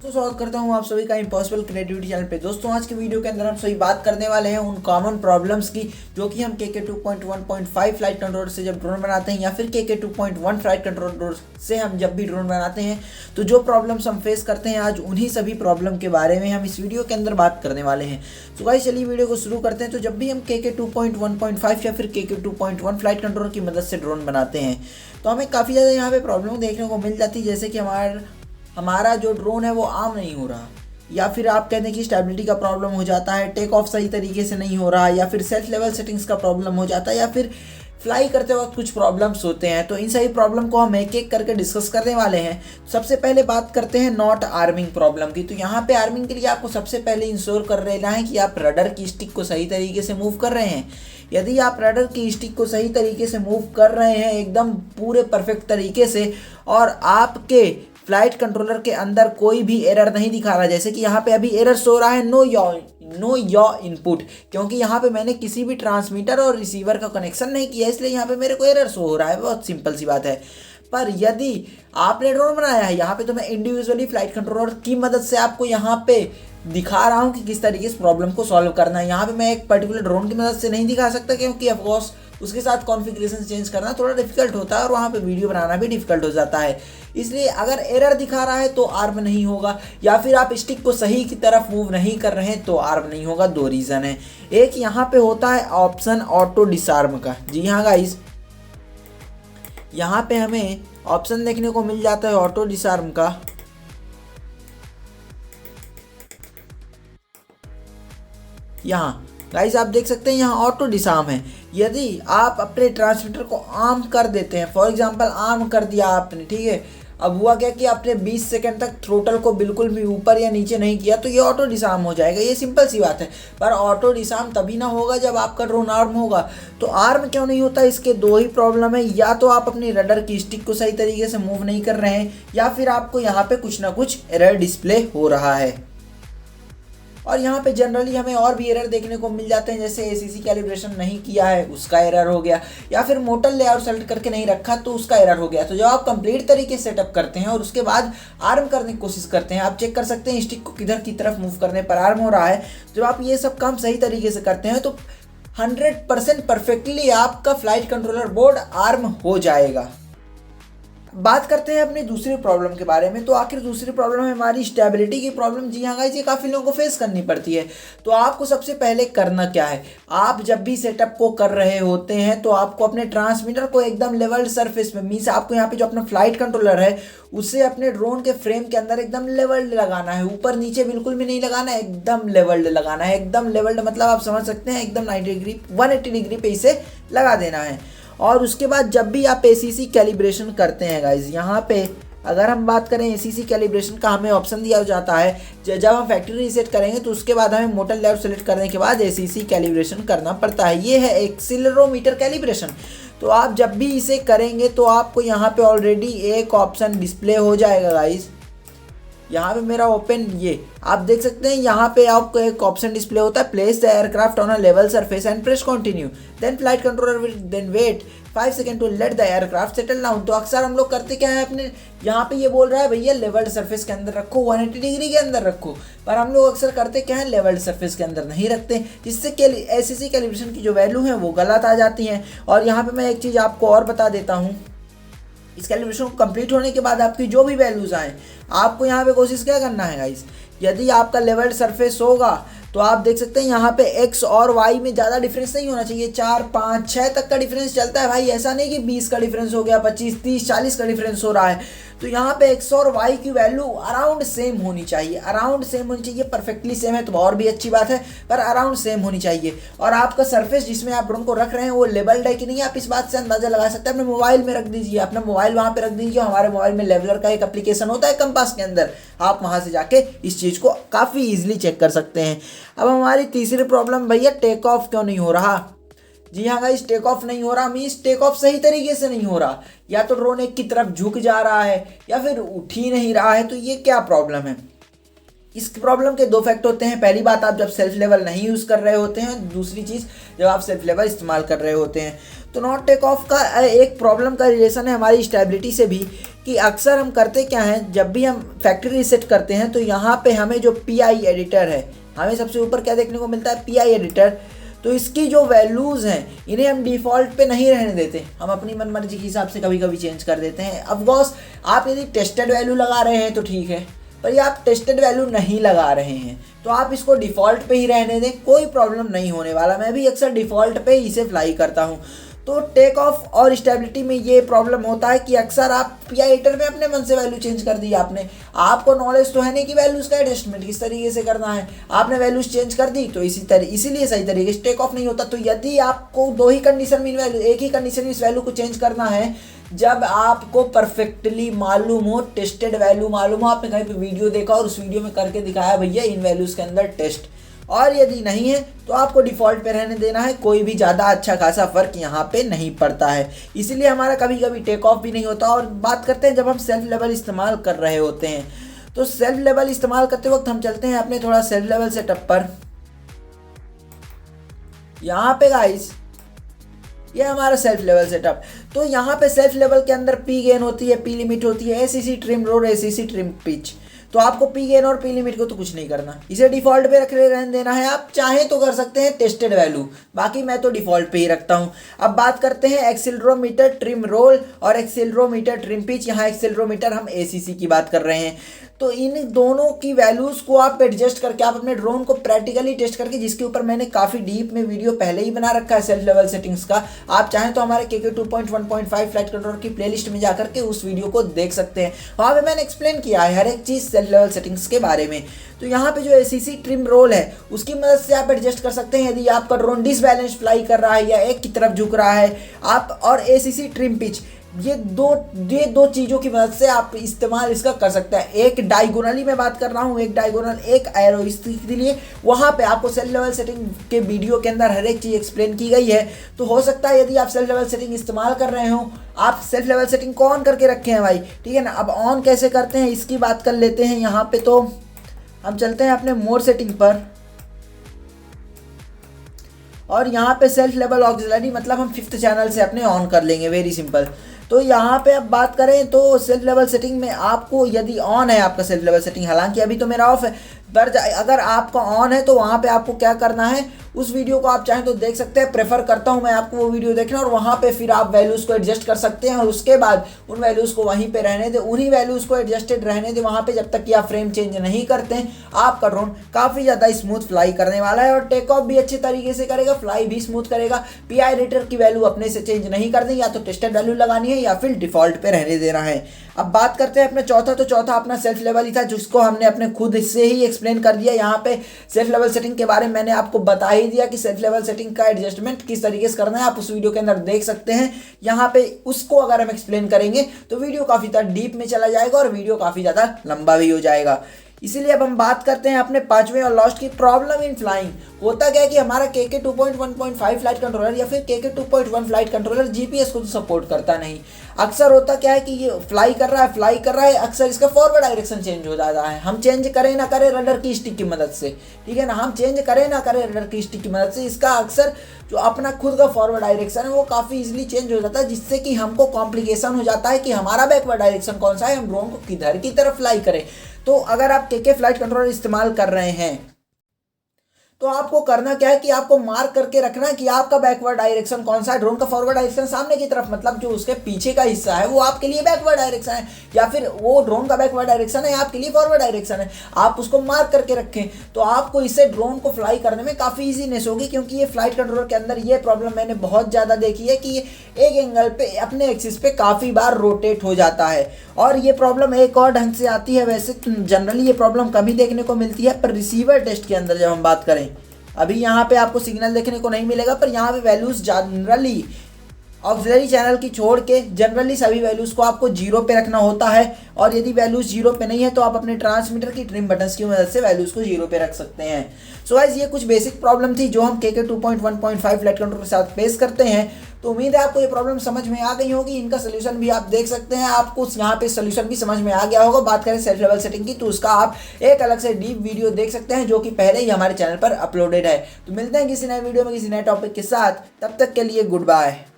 तो स्वागत करता हूं आप सभी का इम्पॉसिबल क्रिएटिविटी चैनल पे। दोस्तों आज के वीडियो के अंदर हम सभी बात करने वाले हैं उन कॉमन प्रॉब्लम्स की जो कि हम KK 2.1.5 फ्लाइट कंट्रोलर से जब ड्रोन बनाते हैं या फिर KK 2.1 फ्लाइट कंट्रोलर से हम जब भी ड्रोन बनाते हैं तो जो प्रॉब्लम्स हम फेस करते हैं आज उन्हीं सभी प्रॉब्लम के बारे में हम इस वीडियो के अंदर बात करने वाले हैं। तो गाइस चलिए वीडियो को शुरू करते हैं। तो जब भी हम KK 2.1.5 या फिर KK 2.1 फ्लाइट कंट्रोलर की मदद से ड्रोन बनाते हैं तो हमें काफ़ी ज़्यादा यहाँ पे प्रॉब्लम देखने को मिल जाती है, जैसे कि हमारा जो ड्रोन है वो आर्म नहीं हो रहा, या फिर आप कहते हैं कि स्टेबिलिटी का प्रॉब्लम हो जाता है, टेक ऑफ सही तरीके से नहीं हो रहा, या फिर सेल्फ लेवल सेटिंग्स का प्रॉब्लम हो जाता है, या फिर फ्लाई करते वक्त कुछ प्रॉब्लम्स होते हैं। तो इन सभी प्रॉब्लम को हम एक एक करके डिस्कस करने वाले हैं। सबसे पहले बात करते हैं नॉट आर्मिंग प्रॉब्लम की। तो यहाँ पे आर्मिंग के लिए आपको सबसे पहले इंश्योर कर लेना है कि आप रडर की स्टिक को सही तरीके से मूव कर रहे हैं। यदि आप रडर की स्टिक को सही तरीके से मूव कर रहे हैं एकदम पूरे परफेक्ट तरीके से और आपके फ्लाइट कंट्रोलर के अंदर कोई भी एरर नहीं दिखा रहा, जैसे कि यहाँ पे अभी एरर शो रहा है नो योर इनपुट, क्योंकि यहाँ पे मैंने किसी भी ट्रांसमीटर और रिसीवर का कनेक्शन नहीं किया, इसलिए यहाँ पे मेरे को एरर शो हो रहा है। बहुत सिंपल सी बात है। पर यदि आपने ड्रोन बनाया है, यहाँ पे तो मैं इंडिविजुअली फ्लाइट कंट्रोलर की मदद से आपको यहाँ पे दिखा रहा हूँ कि किस तरीके से प्रॉब्लम को सॉल्व करना है। यहाँ पे मैं एक पर्टिकुलर ड्रोन की मदद से नहीं दिखा सकता, क्योंकि ऑफकोर्स उसके साथ कॉन्फ़िगरेशन चेंज करना थोड़ा डिफिकल्ट होता है और वहाँ पे वीडियो बनाना भी डिफिकल्ट हो जाता है। इसलिए अगर एरर दिखा रहा है तो आर्म नहीं होगा, या फिर आप स्टिक को सही की तरफ मूव नहीं कर रहे हैं तो आर्म नहीं होगा। दो रीज़न है। एक यहाँ पे होता है ऑप्शन ऑटो डिसआर्म का। जी हाँ गाइस, यहाँ पे हमें ऑप्शन देखने को मिल जाता है ऑटो डिसआर्म का। यहाँ गाइस आप देख सकते हैं यहाँ ऑटो डिसआर्म है। यदि आप अपने ट्रांसमीटर को आर्म कर देते हैं, फॉर एग्जांपल आर्म कर दिया आपने, ठीक है, अब हुआ क्या कि आपने 20 सेकंड तक थ्रोटल को बिल्कुल भी ऊपर या नीचे नहीं किया तो ये ऑटो डिसआर्म हो जाएगा। ये सिंपल सी बात है। पर ऑटो डिसआर्म तभी ना होगा जब आपका ड्रोन आर्म होगा। तो आर्म क्यों नहीं होता, इसके दो ही प्रॉब्लम है। या तो आप अपनी रडर की स्टिक को सही तरीके से मूव नहीं कर रहे हैं, या फिर आपको यहाँ पे कुछ ना कुछ एरर डिस्प्ले हो रहा है। और यहाँ पे जनरली हमें और भी एरर देखने को मिल जाते हैं, जैसे ACC कैलिब्रेशन नहीं किया है उसका एरर हो गया, या फिर मोटर लेआउट सेलेक्ट करके नहीं रखा तो उसका एरर हो गया। तो जब आप कंप्लीट तरीके से सेटअप करते हैं और उसके बाद आर्म करने की कोशिश करते हैं, आप चेक कर सकते हैं स्टिक को किधर की तरफ मूव करने पर आर्म हो रहा है। जब आप ये सब काम सही तरीके से करते हैं तो 100% परफेक्टली आपका फ्लाइट कंट्रोलर बोर्ड आर्म हो जाएगा। बात करते हैं अपनी दूसरी प्रॉब्लम के बारे में। तो आखिर दूसरी प्रॉब्लम है हमारी स्टेबिलिटी की प्रॉब्लम। जी हाँ गाइस, ये काफ़ी लोगों को फेस करनी पड़ती है। तो आपको सबसे पहले करना क्या है, आप जब भी सेटअप को कर रहे होते हैं तो आपको अपने ट्रांसमीटर को एकदम लेवल्ड सरफेस में, मीन्स आपको यहाँ पे जो अपना फ्लाइट कंट्रोलर है उसे अपने ड्रोन के फ्रेम के अंदर एकदम लेवल्ड लगाना है। ऊपर नीचे बिल्कुल भी नहीं लगाना है, एकदम लेवल्ड लगाना है। एकदम लेवल्ड मतलब आप समझ सकते हैं एकदम 90 डिग्री 180 डिग्री पे इसे लगा देना है। और उसके बाद जब भी आप ACC कैलिब्रेशन करते हैं गाइज, यहाँ पे अगर हम बात करें ACC कैलिब्रेशन का, हमें ऑप्शन दिया जाता है जब हम फैक्ट्री रीसेट करेंगे तो उसके बाद हमें मोटर लेआउट सेलेक्ट करने के बाद ACC कैलिब्रेशन करना पड़ता है। ये है एक्सीलरोमीटर कैलिब्रेशन। तो आप जब भी इसे करेंगे तो आपको यहाँ पे ऑलरेडी एक ऑप्शन डिस्प्ले हो जाएगा गाइज। यहाँ पे मेरा ओपन, ये आप देख सकते हैं यहाँ पे आपको एक ऑप्शन डिस्प्ले होता है, place the aircraft on a level surface and press continue, then flight controller will then wait 5 second to let the aircraft settle down. तो अक्सर हम लोग करते क्या है, अपने यहाँ पे ये बोल रहा है भैया लेवल्ड सरफेस के अंदर रखो, 180 डिग्री के अंदर रखो, पर हम लोग अक्सर करते क्या है, लेवल्ड सरफेस के अंदर नहीं रखते, जिससे ACC कैलिब्रेशन की जो वैल्यू है वो गलत आ जाती हैं। और यहाँ पे मैं एक चीज़ आपको और बता देता हूँ, इस कैलिब्रेशन को कंप्लीट होने के बाद आपकी जो भी वैल्यूज़ आए, आपको यहाँ पे कोशिश क्या करना है गाइस, यदि आपका लेवल्ड सरफेस होगा तो आप देख सकते हैं यहाँ पे X और Y में ज़्यादा डिफरेंस नहीं होना चाहिए। 4, 5, 6 तक का डिफरेंस चलता है भाई, ऐसा नहीं कि 20 का डिफरेंस हो गया, 25, 30, 40 का डिफरेंस हो रहा है। तो यहाँ पे X और Y की वैल्यू अराउंड सेम होनी चाहिए, अराउंड सेम होनी चाहिए। परफेक्टली सेम है तो और भी अच्छी बात है, पर अराउंड सेम होनी चाहिए। और आपका सरफेस जिसमें आप ड्रोन को रख रहे हैं वो लेवल्ड है कि नहीं, आप इस बात से अंदाजा लगा सकते हैं। अपने मोबाइल में रख दीजिए, अपना मोबाइल वहाँ पे रख दीजिए। हमारे मोबाइल में लेवलर का एक एप्लीकेशन होता है कंपास के अंदर, आप वहाँ से जाके इस चीज़ को काफ़ी ईजिली चेक कर सकते हैं। अब हमारी तीसरी प्रॉब्लम भैया, टेक ऑफ क्यों नहीं हो रहा। जी हाँ गाइस, टेक ऑफ नहीं हो रहा मीन्स टेक ऑफ सही तरीके से नहीं हो रहा, या तो ड्रोन एक की तरफ झुक जा रहा है या फिर उठ ही नहीं रहा है। तो ये क्या प्रॉब्लम है, इस प्रॉब्लम के दो फैक्ट होते हैं। पहली बात, आप जब सेल्फ लेवल नहीं यूज़ कर रहे होते हैं, दूसरी चीज़ जब आप सेल्फ लेवल इस्तेमाल कर रहे होते हैं। तो नॉट टेक ऑफ का एक प्रॉब्लम का रिलेशन है हमारी स्टेबिलिटी से भी, कि अक्सर हम करते क्या हैं, जब भी हम फैक्ट्री रीसेट करते हैं तो यहाँ पे हमें जो PI एडिटर है, हमें सबसे ऊपर क्या देखने को मिलता है, PI एडिटर। तो इसकी जो वैल्यूज़ हैं इन्हें हम डिफ़ॉल्ट पे नहीं रहने देते, हम अपनी मनमर्जी के हिसाब से कभी कभी चेंज कर देते हैं। ऑफकोर्स आप यदि टेस्टेड वैल्यू लगा रहे हैं तो ठीक है, पर ये आप टेस्टेड वैल्यू नहीं लगा रहे हैं तो आप इसको डिफ़ॉल्ट पे ही रहने दें, कोई प्रॉब्लम नहीं होने वाला। मैं भी अक्सर डिफ़ॉल्ट पे ही इसे फ्लाई करता हूँ। तो टेक ऑफ और स्टेबिलिटी में ये प्रॉब्लम होता है कि अक्सर आप PI एडिटर में अपने मन से वैल्यू चेंज कर दी आपने, आपको नॉलेज तो है नहीं कि वैल्यूज़ का एडजस्टमेंट किस तरीके से करना है, आपने वैल्यूज़ चेंज कर दी तो इसीलिए सही तरीके से टेक ऑफ नहीं होता। तो यदि आपको दो ही कंडीशन में एक ही कंडीशन में इस वैल्यू को चेंज करना है, जब आपको परफेक्टली मालूम हो, टेस्टेड वैल्यू मालूम हो, आपने कहीं पे वीडियो देखा और उस वीडियो में करके दिखाया भैया इन वैल्यूज़ के अंदर टेस्ट, और यदि नहीं है तो आपको डिफ़ॉल्ट पे रहने देना है, कोई भी ज़्यादा अच्छा खासा फ़र्क यहाँ पे नहीं पड़ता है। इसीलिए हमारा कभी कभी टेक ऑफ भी नहीं होता। और बात करते हैं जब हम सेल्फ लेवल इस्तेमाल कर रहे होते हैं, तो सेल्फ लेवल इस्तेमाल करते वक्त हम चलते हैं अपने थोड़ा सेल्फ लेवल सेटअप पर। यहाँ पे गाइस ये हमारा सेल्फ लेवल सेटअप, तो यहाँ पे सेल्फ लेवल के अंदर P गेन होती है, P लिमिट होती है, ACC trim road, ACC trim pitch. तो आपको P गेन और P लिमिट को तो कुछ नहीं करना, इसे डिफ़ॉल्ट पे रख रहने देना है। आप चाहें तो कर सकते हैं टेस्टेड वैल्यू, बाकी मैं तो डिफ़ॉल्ट पे ही रखता हूँ। अब बात करते हैं एक्सीलरोमीटर ट्रिम रोल और एक्सीलरोमीटर ट्रिम पिच। यहाँ एक्सीलरोमीटर हम ACC की बात कर रहे हैं। तो इन दोनों की वैल्यूज़ को आप एडजस्ट करके आप अपने ड्रोन को प्रैक्टिकली टेस्ट करके, जिसके ऊपर मैंने काफ़ी डीप में वीडियो पहले ही बना रखा है सेल्फ लेवल सेटिंग्स का, आप चाहें तो हमारे KK 2.1.5 फ्लाइट कंट्रोलर की प्लेलिस्ट में जाकर के उस वीडियो को देख सकते हैं। वहाँ पे मैंने एक्सप्लेन किया है हर एक चीज़ सेल्फ लेवल सेटिंग्स के बारे में। तो यहाँ पे जो ACC ट्रिम रोल है उसकी मदद से आप एडजस्ट कर सकते हैं यदि आपका ड्रोन डिसबैलेंस फ्लाई कर रहा है या एक की तरफ झुक रहा है आप, और ACC ट्रिम पिच, ये दो चीज़ों की मदद से आप इस्तेमाल इसका कर सकते हैं। एक डायगोनली मैं बात कर रहा हूँ, एक डायगोनल एक एरो, इसके लिए वहाँ पे आपको सेल्फ लेवल सेटिंग के वीडियो के अंदर हर एक चीज़ एक्सप्लेन की गई है। तो हो सकता है यदि आप सेल्फ लेवल सेटिंग इस्तेमाल कर रहे हो, आप सेल्फ लेवल सेटिंग को ऑन करके रखे हैं भाई, ठीक है ना। अब ऑन कैसे करते हैं इसकी बात कर लेते हैं। यहाँ पे तो हम चलते हैं अपने मोर सेटिंग पर, और यहाँ पे सेल्फ लेवल ऑक्सिलरी मतलब हम 5th चैनल से अपने ऑन कर लेंगे, वेरी सिंपल। तो यहाँ पे अब बात करें तो सेल्फ लेवल सेटिंग में आपको यदि ऑन है आपका सेल्फ लेवल सेटिंग, हालांकि अभी तो मेरा ऑफ है, पर अगर आपका ऑन है तो वहाँ पे आपको क्या करना है, उस वीडियो को आप चाहें तो देख सकते हैं, प्रेफर करता हूँ मैं आपको वो वीडियो देखना, और वहाँ पे फिर आप वैल्यूज़ को एडजस्ट कर सकते हैं और उसके बाद उन वैल्यूज़ को वहीं पे रहने दें, उन्हीं वैल्यूज़ को एडजस्टेड रहने दें वहाँ पे जब तक कि आप फ्रेम चेंज नहीं करते हैं। आपका ड्रोन काफ़ी ज़्यादा स्मूथ फ्लाई करने वाला है और टेक ऑफ भी अच्छे तरीके से करेगा, फ्लाई भी स्मूथ करेगा। PI एडिटर की वैल्यू अपने से चेंज नहीं कर दें, या तो टेस्टेड वैल्यू लगानी है या फिर डिफ़ॉल्ट पे रहने देना है। अब बात करते हैं अपना चौथा, तो चौथा अपना सेल्फ लेवल ही था जिसको हमने अपने खुद से ही एक्सप्लेन कर दिया। यहाँ पे सेल्फ लेवल सेटिंग के बारे में मैंने आपको बता ही दिया कि सेल्फ लेवल सेटिंग का एडजस्टमेंट किस तरीके से करना है, आप उस वीडियो के अंदर देख सकते हैं। यहाँ पे उसको अगर हम एक्सप्लेन करेंगे तो वीडियो काफ़ी ज़्यादा डीप में चला जाएगा और वीडियो काफ़ी ज़्यादा लंबा भी हो जाएगा। इसीलिए अब हम बात करते हैं अपने 5वें और लास्ट की, प्रॉब्लम इन फ्लाइंग। होता क्या है कि हमारा KK 2.1.5 फ्लाइट कंट्रोलर या फिर KK 2.1 फ्लाइट कंट्रोलर GPS को तो सपोर्ट करता नहीं। अक्सर होता क्या है कि ये फ्लाई कर रहा है, अक्सर इसका फॉरवर्ड डायरेक्शन चेंज हो जाता है। हम चेंज करें ना करें रडर की स्टिक की मदद से, ठीक है ना, हम चेंज करें ना करें रडर की स्टिक की मदद से, इसका अक्सर जो अपना खुद का फॉरवर्ड डायरेक्शन है वो काफ़ी इजीली चेंज हो जाता है, जिससे कि हमको कॉम्प्लिकेशन हो जाता है कि हमारा बैकवर्ड डायरेक्शन कौन सा है, हम ड्रोन को किधर की तरफ फ्लाई करें। तो अगर आप KK फ्लाइट कंट्रोलर इस्तेमाल कर रहे हैं तो आपको करना क्या है कि आपको मार्क करके रखना है कि आपका बैकवर्ड डायरेक्शन कौन सा है। ड्रोन का फॉरवर्ड डायरेक्शन सामने की तरफ, मतलब जो उसके पीछे का हिस्सा है वो आपके लिए बैकवर्ड डायरेक्शन है, या फिर वो ड्रोन का बैकवर्ड डायरेक्शन है आपके लिए फॉरवर्ड डायरेक्शन है। आप उसको मार्क करके रखें तो आपको इससे ड्रोन को फ्लाई करने में काफ़ी ईजीनेस होगी, क्योंकि ये फ्लाइट कंट्रोलर के अंदर ये प्रॉब्लम मैंने बहुत ज़्यादा देखी है कि ये एक एंगल पे अपने एक्सिस पे काफ़ी बार रोटेट हो जाता है। और ये प्रॉब्लम एक और ढंग से आती है, वैसे जनरली ये प्रॉब्लम कभी देखने को मिलती है, पर रिसीवर टेस्ट के अंदर जब हम बात करें, अभी यहाँ पे आपको सिग्नल देखने को नहीं मिलेगा, पर यहाँ पे वैल्यूज़ जनरली ऑक्सिलरी चैनल की छोड़ के जनरली सभी वैल्यूज़ को आपको 0 पे रखना होता है। और यदि वैल्यूज़ 0 पे नहीं है तो आप अपने ट्रांसमीटर की ट्रिम बटन्स की मदद से वैल्यूज़ को 0 पे रख सकते हैं। सो गाइस, ये कुछ बेसिक प्रॉब्लम थी जो हम KK 2.1.5 फ्लाइट कंट्रोलर के साथ फेस करते हैं। तो उम्मीद है आपको ये प्रॉब्लम समझ में आ गई होगी, इनका सोल्यूशन भी आप देख सकते हैं, आपको यहाँ पे सोल्यूशन भी समझ में आ गया होगा। बात करें सेल्फ लेवल सेटिंग की तो उसका आप एक अलग से डीप वीडियो देख सकते हैं जो कि पहले ही हमारे चैनल पर अपलोडेड है। तो मिलते हैं किसी नए वीडियो में किसी नए टॉपिक के साथ, तब तक के लिए गुड बाय।